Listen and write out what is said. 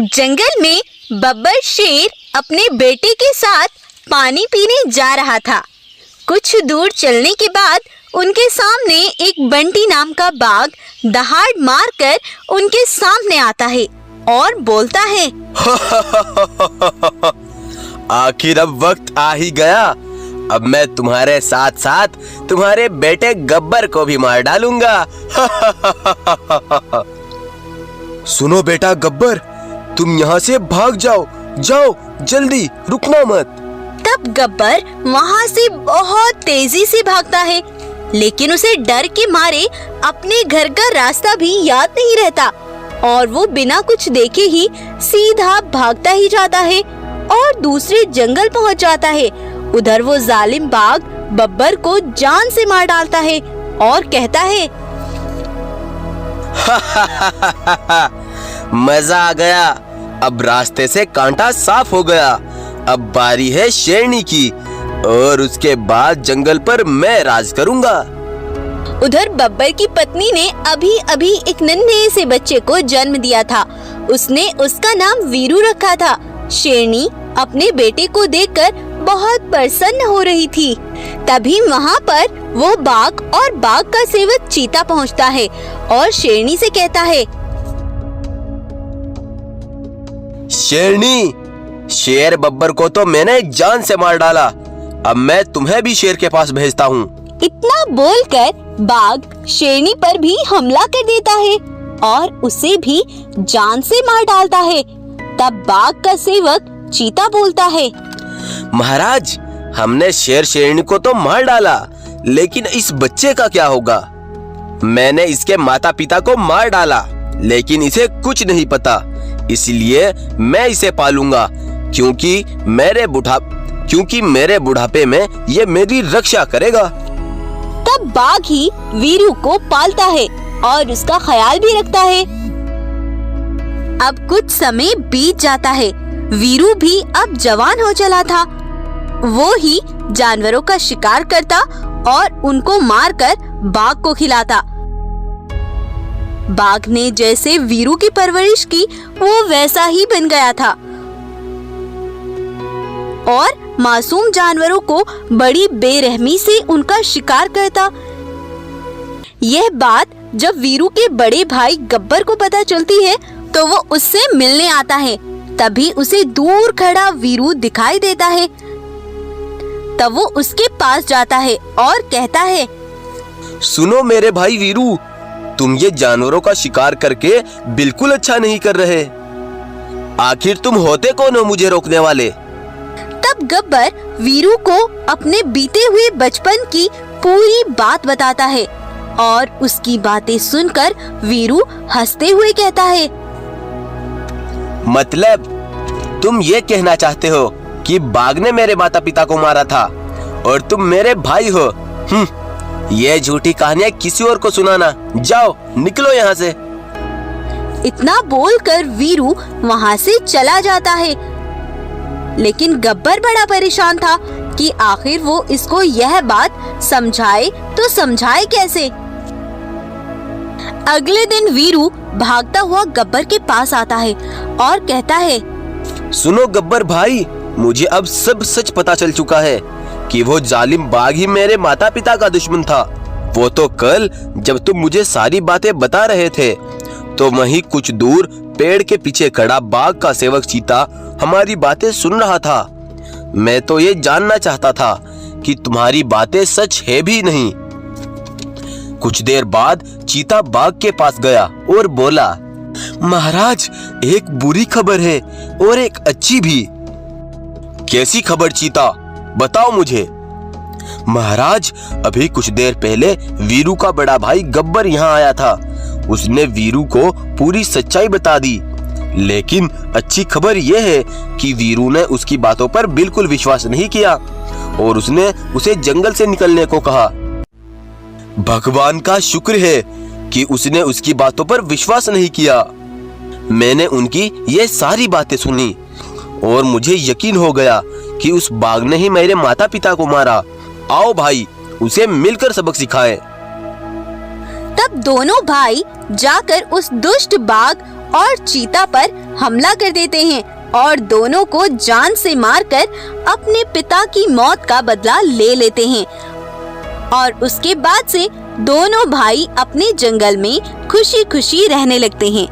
जंगल में बब्बर शेर अपने बेटे के साथ पानी पीने जा रहा था। कुछ दूर चलने के बाद उनके सामने एक बंटी नाम का बाघ दहाड़ मारकर उनके सामने आता है और बोलता है, आखिर अब वक्त आ ही गया। अब मैं तुम्हारे साथ साथ तुम्हारे बेटे गब्बर को भी मार डालूंगा। सुनो बेटा गब्बर, तुम यहाँ से भाग जाओ, जाओ जल्दी, रुकना मत। तब गब्बर वहाँ से बहुत तेजी से भागता है, लेकिन उसे डर के मारे अपने घर का रास्ता भी याद नहीं रहता और वो बिना कुछ देखे ही सीधा भागता ही जाता है और दूसरे जंगल पहुँच जाता है। उधर वो जालिम बाघ बब्बर को जान से मार डालता है और कहता है, मजा आ गया, अब रास्ते से कांटा साफ हो गया। अब बारी है शेरनी की और उसके बाद जंगल पर मैं राज करूंगा। उधर बब्बर की पत्नी ने अभी अभी एक नन्हे से बच्चे को जन्म दिया था। उसने उसका नाम वीरू रखा था। शेरनी अपने बेटे को देखकर बहुत प्रसन्न हो रही थी। तभी वहाँ पर वो बाघ और बाघ का सेवक चीता पहुँचता है और शेरनी से कहता है, शेरनी, शेर बब्बर को तो मैंने जान से मार डाला, अब मैं तुम्हें भी शेर के पास भेजता हूँ। इतना बोलकर बाघ शेरनी पर भी हमला कर देता है और उसे भी जान से मार डालता है। तब बाघ का सेवक चीता बोलता है, महाराज, हमने शेर शेरनी को तो मार डाला, लेकिन इस बच्चे का क्या होगा? मैंने इसके माता पिता को मार डाला, लेकिन इसे कुछ नहीं पता, इसलिए मैं इसे पालूंगा, क्योंकि मेरे बुढ़ापे में ये मेरी रक्षा करेगा। तब बाघ ही वीरू को पालता है और उसका ख्याल भी रखता है। अब कुछ समय बीत जाता है। वीरू भी अब जवान हो चला था। वो ही जानवरों का शिकार करता और उनको मारकर बाघ को खिलाता। बाघ ने जैसे वीरू की परवरिश की, वो वैसा ही बन गया था और मासूम जानवरों को बड़ी बेरहमी से उनका शिकार करता। यह बात जब वीरू के बड़े भाई गब्बर को पता चलती है तो वो उससे मिलने आता है। तभी उसे दूर खड़ा वीरू दिखाई देता है। तब वो उसके पास जाता है और कहता है, सुनो मेरे भाई वीरू, तुम ये जानवरों का शिकार करके बिल्कुल अच्छा नहीं कर रहे। आखिर तुम होते कौन हो मुझे रोकने वाले? तब गब्बर वीरू को अपने बीते हुए बचपन की पूरी बात बताता है और उसकी बातें सुनकर वीरू हंसते हुए कहता है, मतलब तुम ये कहना चाहते हो कि बाघ ने मेरे माता पिता को मारा था और तुम मेरे भाई हो? ये झूठी कहानियां किसी और को सुनाना। जाओ, निकलो यहाँ से। इतना बोलकर वीरू वहाँ से चला जाता है। लेकिन गब्बर बड़ा परेशान था कि आखिर वो इसको यह बात समझाए तो समझाए कैसे। अगले दिन वीरू भागता हुआ गब्बर के पास आता है और कहता है, सुनो गब्बर भाई, मुझे अब सब सच पता चल चुका है कि वो जालिम बाघ ही मेरे माता पिता का दुश्मन था। वो तो कल जब तुम मुझे सारी बातें बता रहे थे तो वहीं कुछ दूर पेड़ के पीछे खड़ा बाघ का सेवक चीता हमारी बातें सुन रहा था। मैं तो ये जानना चाहता था कि तुम्हारी बातें सच है भी नहीं। कुछ देर बाद चीता बाघ के पास गया और बोला, महाराज, एक बुरी खबर है और एक अच्छी भी। कैसी खबर चीता, बताओ मुझे। महाराज, अभी कुछ देर पहले वीरू का बड़ा भाई गब्बर यहाँ आया था। उसने वीरू को पूरी सच्चाई बता दी, लेकिन अच्छी खबर यह है कि वीरू ने उसकी बातों पर बिल्कुल विश्वास नहीं किया और उसने उसे जंगल से निकलने को कहा। भगवान का शुक्र है कि उसने उसकी बातों पर विश्वास नहीं किया। मैंने उनकी ये सारी बातें सुनी और मुझे यकीन हो गया कि उस बाघ ने ही मेरे माता पिता को मारा। आओ भाई, उसे मिलकर सबक सिखाएं। तब दोनों भाई जाकर उस दुष्ट बाघ और चीता पर हमला कर देते हैं और दोनों को जान से मारकर अपने पिता की मौत का बदला ले लेते हैं। और उसके बाद से दोनों भाई अपने जंगल में खुशी खुशी रहने लगते हैं।